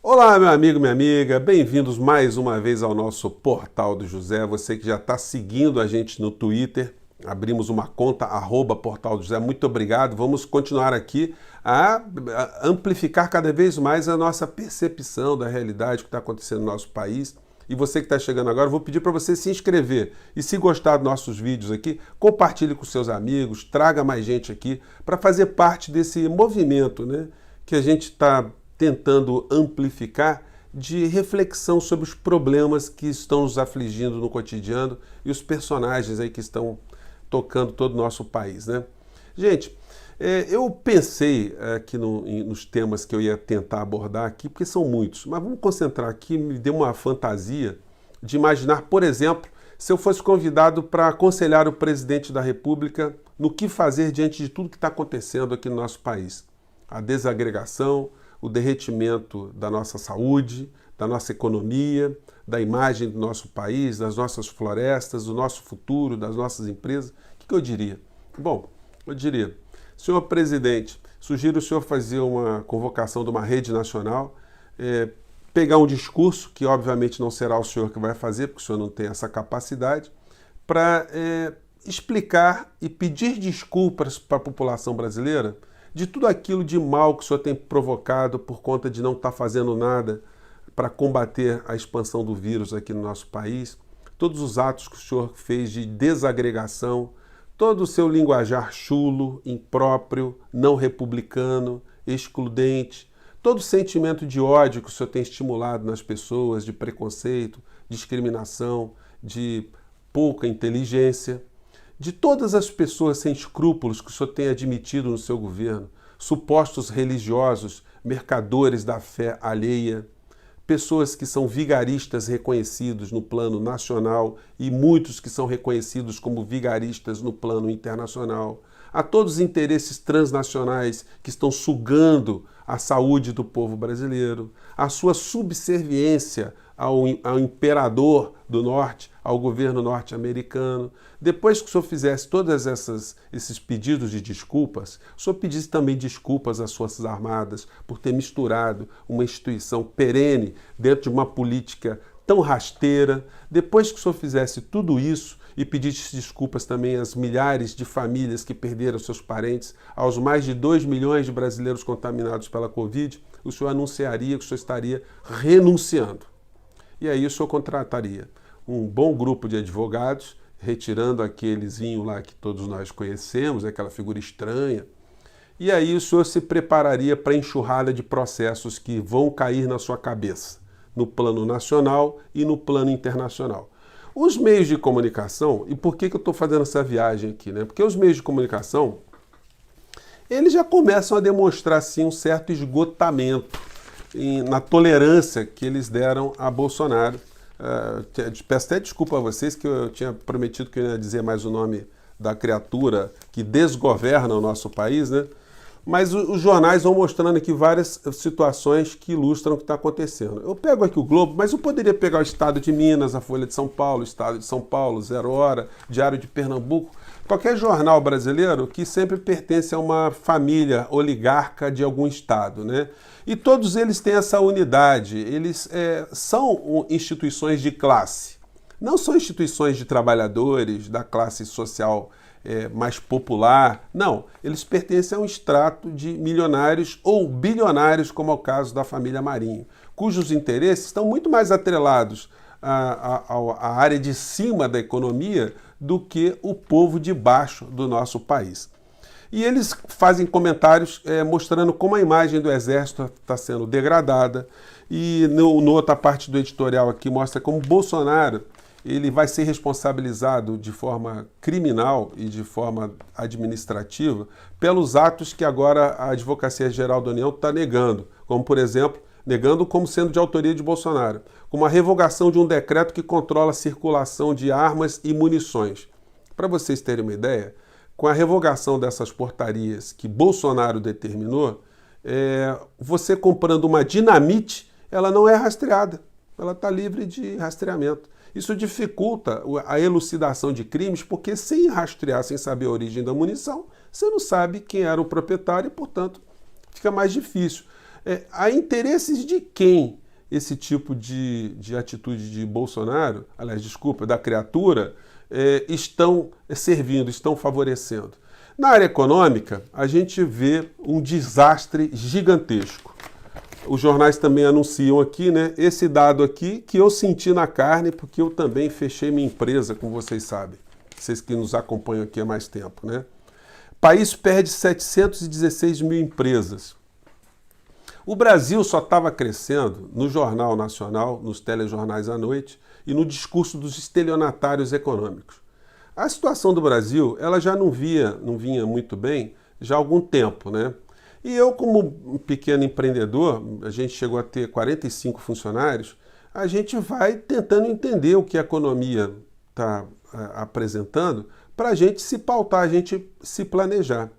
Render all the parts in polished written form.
Olá, meu amigo, minha amiga, bem-vindos mais uma vez ao nosso Portal do José. Você que já está seguindo a gente no Twitter, abrimos uma conta, @Portal do José. Muito obrigado. Vamos continuar aqui a amplificar cada vez mais a nossa percepção da realidade que está acontecendo no nosso país. E você que está chegando agora, eu vou pedir para você se inscrever. E se gostar dos nossos vídeos aqui, compartilhe com seus amigos, traga mais gente aqui para fazer parte desse movimento, né, que a gente está tentando amplificar de reflexão sobre os problemas que estão nos afligindo no cotidiano e os personagens aí que estão tocando todo o nosso país, né? Gente, eu pensei aqui nos temas que eu ia tentar abordar aqui, porque são muitos, mas vamos concentrar aqui, me deu uma fantasia de imaginar, por exemplo, se eu fosse convidado para aconselhar o presidente da República no que fazer diante de tudo que está acontecendo aqui no nosso país. A desagregação, o derretimento da nossa saúde, da nossa economia, da imagem do nosso país, das nossas florestas, do nosso futuro, das nossas empresas. O que eu diria? Bom, eu diria, senhor presidente, sugiro o senhor fazer uma convocação de uma rede nacional, pegar um discurso, que obviamente não será o senhor que vai fazer, porque o senhor não tem essa capacidade, para explicar e pedir desculpas para a população brasileira de tudo aquilo de mal que o senhor tem provocado por conta de não estar fazendo nada para combater a expansão do vírus aqui no nosso país, todos os atos que o senhor fez de desagregação, todo o seu linguajar chulo, impróprio, não republicano, excludente, todo o sentimento de ódio que o senhor tem estimulado nas pessoas, de preconceito, discriminação, de pouca inteligência, de todas as pessoas sem escrúpulos que o senhor tem admitido no seu governo, supostos religiosos, mercadores da fé alheia, pessoas que são vigaristas reconhecidos no plano nacional e muitos que são reconhecidos como vigaristas no plano internacional, a todos os interesses transnacionais que estão sugando a saúde do povo brasileiro, a sua subserviência ao imperador do norte, ao governo norte-americano. Depois que o senhor fizesse todos esses pedidos de desculpas, o senhor pedisse também desculpas às Forças Armadas por ter misturado uma instituição perene dentro de uma política tão rasteira. Depois que o senhor fizesse tudo isso e pedisse desculpas também às milhares de famílias que perderam seus parentes, aos mais de 2 milhões de brasileiros contaminados pela Covid, o senhor anunciaria que o senhor estaria renunciando. E aí o senhor contrataria um bom grupo de advogados, retirando aquelezinho lá que todos nós conhecemos, aquela figura estranha. E aí o senhor se prepararia para a enxurrada de processos que vão cair na sua cabeça, no plano nacional e no plano internacional. Os meios de comunicação, e por que eu estou fazendo essa viagem aqui, né? Porque os meios de comunicação, eles já começam a demonstrar, sim, um certo esgotamento na tolerância que eles deram a Bolsonaro. Peço até desculpa a vocês que eu tinha prometido que eu ia dizer mais o nome da criatura que desgoverna o nosso país, né? Mas os jornais vão mostrando aqui várias situações que ilustram o que está acontecendo. Eu pego aqui o Globo, mas eu poderia pegar o Estado de Minas, a Folha de São Paulo, o Estado de São Paulo, Zero Hora, Diário de Pernambuco, qualquer jornal brasileiro que sempre pertence a uma família oligarca de algum estado, né? E todos eles têm essa unidade, eles são instituições de classe, não são instituições de trabalhadores, da classe social mais popular, não, eles pertencem a um extrato de milionários ou bilionários, como é o caso da família Marinho, cujos interesses estão muito mais atrelados à área de cima da economia do que o povo de baixo do nosso país. E eles fazem comentários mostrando como a imagem do Exército está sendo degradada. E na outra parte do editorial aqui mostra como Bolsonaro ele vai ser responsabilizado de forma criminal e de forma administrativa pelos atos que agora a Advocacia Geral da União está negando. Como, por exemplo, negando como sendo de autoria de Bolsonaro, como a revogação de um decreto que controla a circulação de armas e munições. Para vocês terem uma ideia, com a revogação dessas portarias que Bolsonaro determinou, você comprando uma dinamite, ela não é rastreada, ela está livre de rastreamento. Isso dificulta a elucidação de crimes, porque sem rastrear, sem saber a origem da munição, você não sabe quem era o proprietário e, portanto, fica mais difícil. Há interesses de quem esse tipo de atitude de Bolsonaro, aliás, desculpa, da criatura, estão servindo, estão favorecendo? Na área econômica, a gente vê um desastre gigantesco. Os jornais também anunciam aqui, né, esse dado aqui que eu senti na carne, porque eu também fechei minha empresa, como vocês sabem. Vocês que nos acompanham aqui há mais tempo, né? O país perde 716 mil empresas. O Brasil só estava crescendo no Jornal Nacional, nos telejornais à noite e no discurso dos estelionatários econômicos. A situação do Brasil, ela já não vinha muito bem já há algum tempo, né? E eu, como um pequeno empreendedor, a gente chegou a ter 45 funcionários, a gente vai tentando entender o que a economia está apresentando para a gente se pautar, a gente se planejar.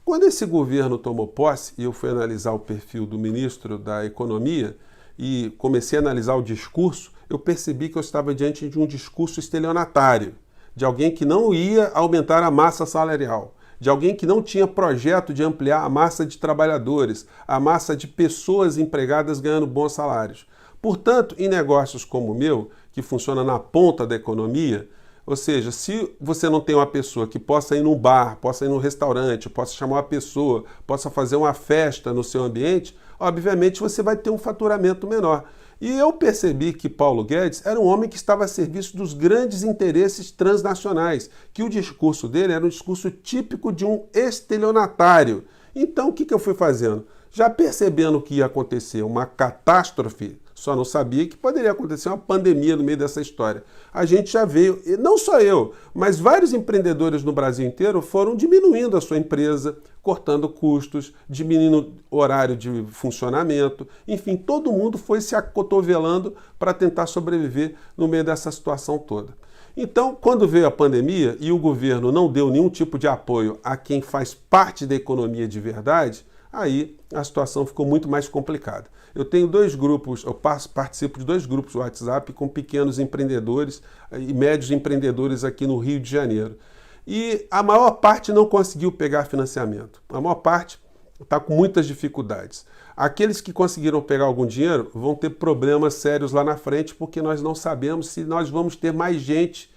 Quando esse governo tomou posse, e eu fui analisar o perfil do ministro da Economia e comecei a analisar o discurso, eu percebi que eu estava diante de um discurso estelionatário, de alguém que não ia aumentar a massa salarial, de alguém que não tinha projeto de ampliar a massa de trabalhadores, a massa de pessoas empregadas ganhando bons salários. Portanto, em negócios como o meu, que funciona na ponta da economia, ou seja, se você não tem uma pessoa que possa ir num bar, possa ir num restaurante, possa chamar uma pessoa, possa fazer uma festa no seu ambiente, obviamente você vai ter um faturamento menor. E eu percebi que Paulo Guedes era um homem que estava a serviço dos grandes interesses transnacionais, que o discurso dele era um discurso típico de um estelionatário. Então, o que eu fui fazendo? Já percebendo que ia acontecer uma catástrofe, só não sabia que poderia acontecer uma pandemia no meio dessa história. A gente já veio, e não só eu, mas vários empreendedores no Brasil inteiro foram diminuindo a sua empresa, cortando custos, diminuindo o horário de funcionamento. Enfim, todo mundo foi se acotovelando para tentar sobreviver no meio dessa situação toda. Então, quando veio a pandemia e o governo não deu nenhum tipo de apoio a quem faz parte da economia de verdade, aí a situação ficou muito mais complicada. Eu tenho dois grupos, eu participo de dois grupos do WhatsApp com pequenos empreendedores e médios empreendedores aqui no Rio de Janeiro. E a maior parte não conseguiu pegar financiamento. A maior parte está com muitas dificuldades. Aqueles que conseguiram pegar algum dinheiro vão ter problemas sérios lá na frente, porque nós não sabemos se nós vamos ter mais gente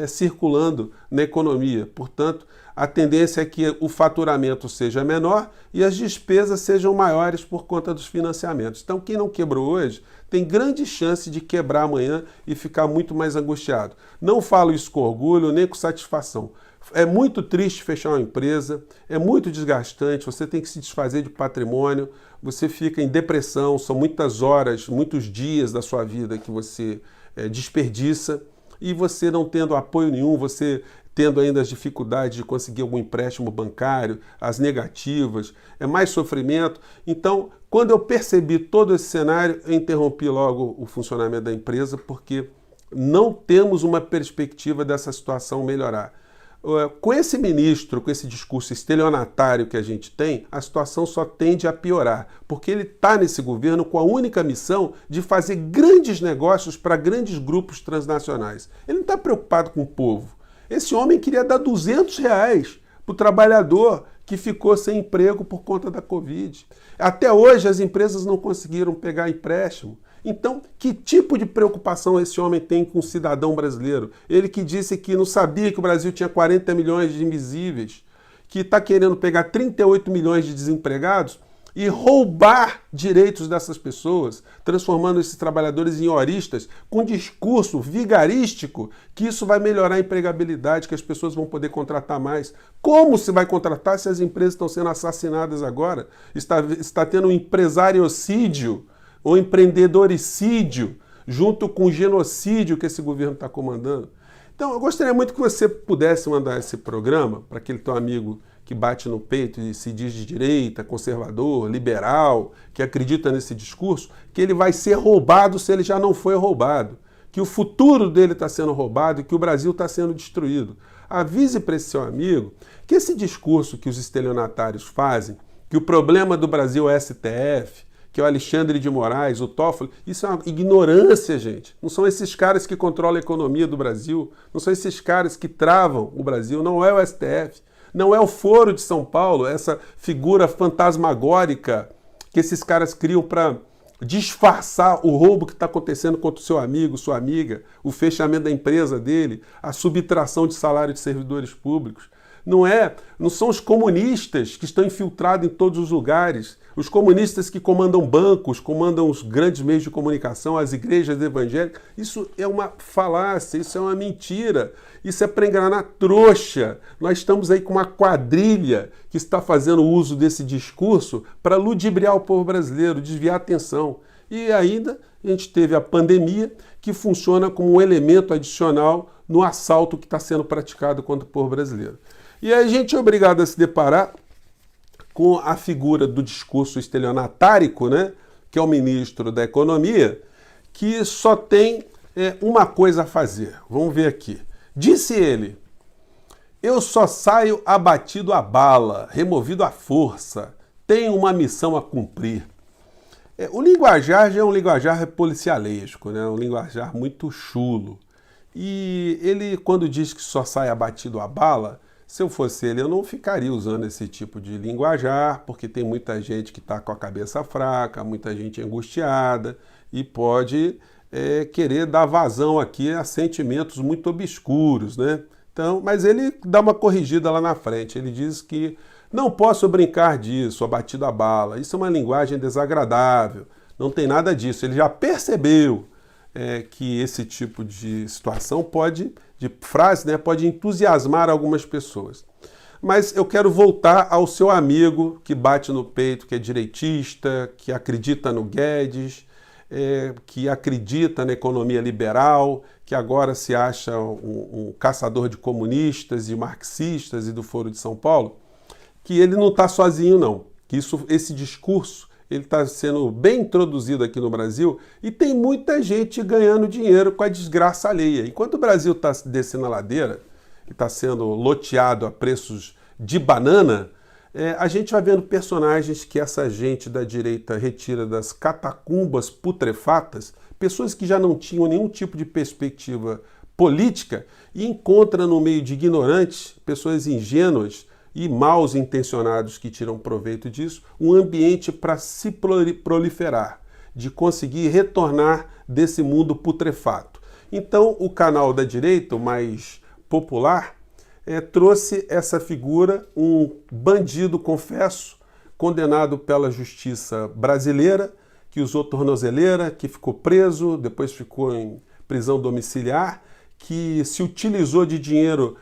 circulando na economia. Portanto, a tendência é que o faturamento seja menor e as despesas sejam maiores por conta dos financiamentos. Então, quem não quebrou hoje tem grande chance de quebrar amanhã e ficar muito mais angustiado. Não falo isso com orgulho nem com satisfação. É muito triste fechar uma empresa, é muito desgastante, você tem que se desfazer de patrimônio, você fica em depressão, são muitas horas, muitos dias da sua vida que você desperdiça. E você não tendo apoio nenhum, você tendo ainda as dificuldades de conseguir algum empréstimo bancário, as negativas, é mais sofrimento. Então, quando eu percebi todo esse cenário, eu interrompi logo o funcionamento da empresa, porque não temos uma perspectiva dessa situação melhorar. Com esse ministro, com esse discurso estelionatário que a gente tem, a situação só tende a piorar, porque ele está nesse governo com a única missão de fazer grandes negócios para grandes grupos transnacionais. Ele não está preocupado com o povo. Esse homem queria dar R$200 para o trabalhador que ficou sem emprego por conta da Covid. Até hoje as empresas não conseguiram pegar empréstimo. Então, que tipo de preocupação esse homem tem com o cidadão brasileiro? Ele que disse que não sabia que o Brasil tinha 40 milhões de invisíveis, que está querendo pegar 38 milhões de desempregados e roubar direitos dessas pessoas, transformando esses trabalhadores em horistas, com discurso vigarístico, que isso vai melhorar a empregabilidade, que as pessoas vão poder contratar mais. Como se vai contratar se as empresas estão sendo assassinadas agora? Está tendo um empresariocídio, ou empreendedoricídio, junto com o genocídio que esse governo está comandando. Então, eu gostaria muito que você pudesse mandar esse programa para aquele teu amigo que bate no peito e se diz de direita, conservador, liberal, que acredita nesse discurso, que ele vai ser roubado se ele já não foi roubado, que o futuro dele está sendo roubado e que o Brasil está sendo destruído. Avise para esse seu amigo que esse discurso que os estelionatários fazem, que o problema do Brasil é STF, que é o Alexandre de Moraes, o Toffoli, isso é uma ignorância, gente. Não são esses caras que controlam a economia do Brasil, não são esses caras que travam o Brasil, não é o STF, não é o Foro de São Paulo, essa figura fantasmagórica que esses caras criam para disfarçar o roubo que está acontecendo contra o seu amigo, sua amiga, o fechamento da empresa dele, a subtração de salário de servidores públicos. Não são os comunistas que estão infiltrados em todos os lugares, os comunistas que comandam bancos, comandam os grandes meios de comunicação, as igrejas evangélicas. Isso é uma falácia, isso é uma mentira, isso é para enganar trouxa. Nós estamos aí com uma quadrilha que está fazendo uso desse discurso para ludibriar o povo brasileiro, desviar a atenção. E ainda a gente teve a pandemia, que funciona como um elemento adicional no assalto que está sendo praticado contra o povo brasileiro. E aí a gente é obrigado a se deparar com a figura do discurso estelionatárico, né, que é o ministro da Economia, que só tem uma coisa a fazer. Vamos ver aqui. Disse ele: eu só saio abatido a bala, removido à força, tenho uma missão a cumprir. O linguajar já é um linguajar policialesco, né, um linguajar muito chulo. E ele, quando diz que só sai abatido a bala, se eu fosse ele, eu não ficaria usando esse tipo de linguajar, porque tem muita gente que está com a cabeça fraca, muita gente angustiada e pode querer dar vazão aqui a sentimentos muito obscuros, né? Então, mas ele dá uma corrigida lá na frente. Ele diz que não posso brincar disso, abatido a bala. Isso é uma linguagem desagradável, não tem nada disso. Ele já percebeu que esse tipo de situação de frase, né, pode entusiasmar algumas pessoas. Mas eu quero voltar ao seu amigo que bate no peito, que é direitista, que acredita no Guedes, que acredita na economia liberal, que agora se acha um caçador de comunistas e marxistas e do Foro de São Paulo, que ele não está sozinho não, que esse discurso ele está sendo bem introduzido aqui no Brasil e tem muita gente ganhando dinheiro com a desgraça alheia. Enquanto o Brasil está descendo a ladeira e está sendo loteado a preços de banana, a gente vai vendo personagens que essa gente da direita retira das catacumbas putrefatas, pessoas que já não tinham nenhum tipo de perspectiva política e encontra no meio de ignorantes, pessoas ingênuas e mal intencionados que tiram proveito disso, um ambiente para se proliferar, de conseguir retornar desse mundo putrefato. Então, o canal da direita, o mais popular, trouxe essa figura, um bandido, confesso, condenado pela justiça brasileira, que usou tornozeleira, que ficou preso, depois ficou em prisão domiciliar, que se utilizou de dinheiro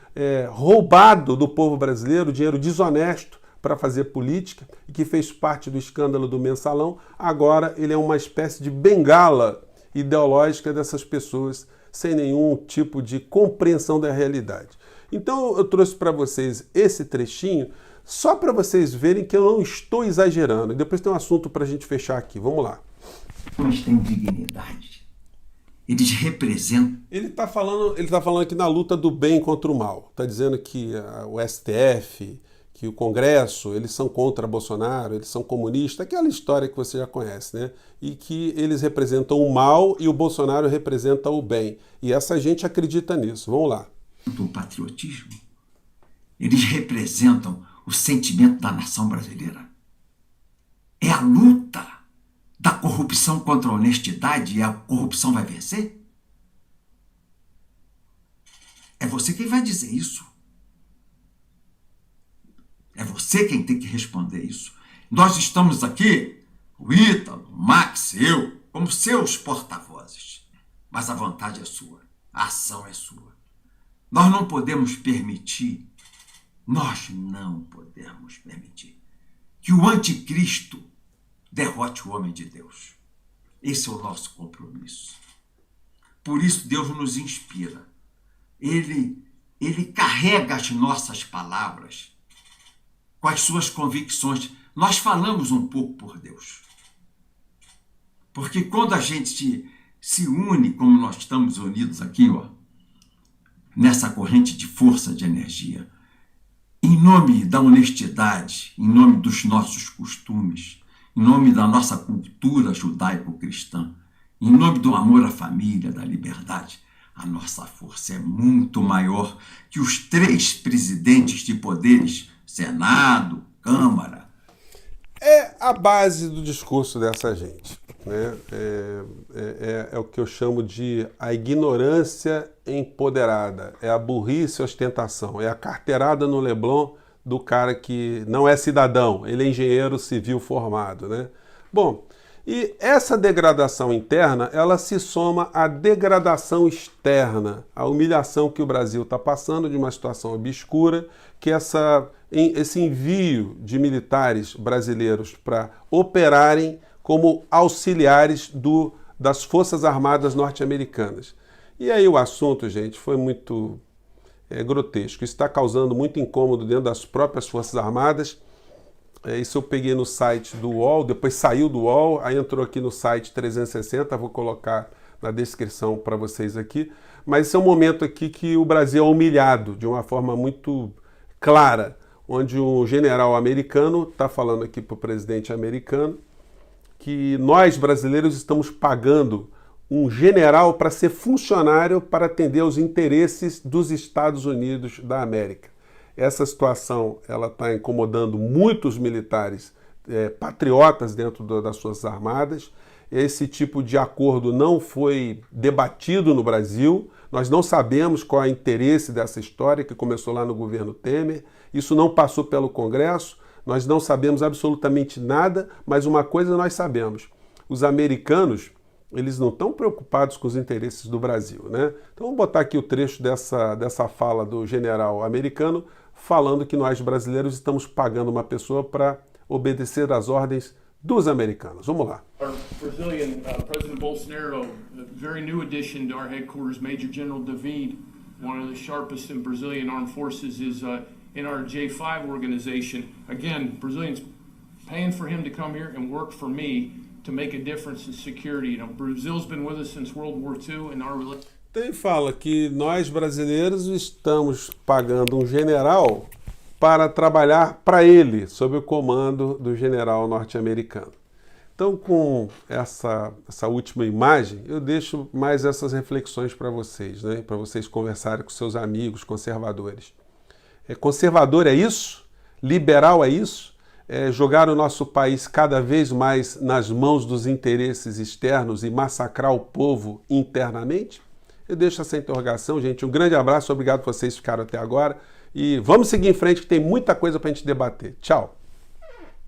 roubado do povo brasileiro, dinheiro desonesto para fazer política e que fez parte do escândalo do Mensalão. Agora ele é uma espécie de bengala ideológica dessas pessoas sem nenhum tipo de compreensão da realidade. Então eu trouxe para vocês esse trechinho só para vocês verem que eu não estou exagerando. E depois tem um assunto para a gente fechar aqui. Vamos lá. Eles têm dignidade. Eles representam. Ele está falando aqui na luta do bem contra o mal. Está dizendo que o STF, que o Congresso, eles são contra Bolsonaro, eles são comunistas, aquela história que você já conhece, né? E que eles representam o mal e o Bolsonaro representa o bem. E essa gente acredita nisso. Vamos lá. O patriotismo. Eles representam o sentimento da nação brasileira. É a luta da corrupção contra a honestidade e a corrupção vai vencer? É você quem vai dizer isso. É você quem tem que responder isso. Nós estamos aqui, o Ítalo, o Max, eu, como seus porta-vozes. Mas a vontade é sua, a ação é sua. Nós não podemos permitir que o anticristo derrote o homem de Deus. Esse é o nosso compromisso. Por isso Deus nos inspira. Ele carrega as nossas palavras com as suas convicções. Nós falamos um pouco por Deus. Porque quando a gente se une, como nós estamos unidos aqui, nessa corrente de força, de energia, em nome da honestidade, em nome dos nossos costumes, em nome da nossa cultura judaico-cristã, em nome do amor à família, da liberdade, a nossa força é muito maior que os 3 presidentes de poderes, Senado, Câmara. É a base do discurso dessa gente, né? É o que eu chamo de a ignorância empoderada, é a burrice e ostentação, é a carteirada no Leblon do cara que não é cidadão, ele é engenheiro civil formado, né? Bom, e essa degradação interna, ela se soma à degradação externa, à humilhação que o Brasil está passando de uma situação obscura, que esse envio de militares brasileiros para operarem como auxiliares das Forças Armadas norte-americanas. E aí o assunto, gente, foi muito grotesco. Isso está causando muito incômodo dentro das próprias Forças Armadas. Isso eu peguei no site do UOL, depois saiu do UOL, aí entrou aqui no site 360, vou colocar na descrição para vocês aqui. Mas esse é um momento aqui que o Brasil é humilhado de uma forma muito clara, onde um general americano está falando aqui para o presidente americano que nós brasileiros estamos pagando um general para ser funcionário para atender aos interesses dos Estados Unidos da América. Essa situação ela está incomodando muitos militares patriotas dentro das Forças Armadas. Esse tipo de acordo não foi debatido no Brasil. Nós não sabemos qual é o interesse dessa história que começou lá no governo Temer. Isso não passou pelo Congresso. Nós não sabemos absolutamente nada, mas uma coisa nós sabemos. Os americanos, eles não estão preocupados com os interesses do Brasil, né? Então vamos botar aqui o trecho dessa fala do general americano falando que nós brasileiros estamos pagando uma pessoa para obedecer às ordens dos americanos. Vamos lá. Our Brazilian President Bolsonaro, a very new addition to our headquarters, Major General David, one of the sharpest in Brazilian armed forces, is in our J5 organization. Again, Brazilians paying for him to come here and work for me to make a difference in security. You know, Brazil's been with us since World War II, and our relationship. Então fala que nós brasileiros estamos pagando um general para trabalhar para ele, sob o comando do general norte-americano. Então, com essa última imagem, eu deixo mais essas reflexões para vocês, né? Para vocês conversarem com seus amigos conservadores. Conservador é isso? Liberal é isso? Jogar o nosso país cada vez mais nas mãos dos interesses externos e massacrar o povo internamente? Eu deixo essa interrogação, gente. Um grande abraço, obrigado por vocês ficaram até agora. E vamos seguir em frente, que tem muita coisa para a gente debater. Tchau!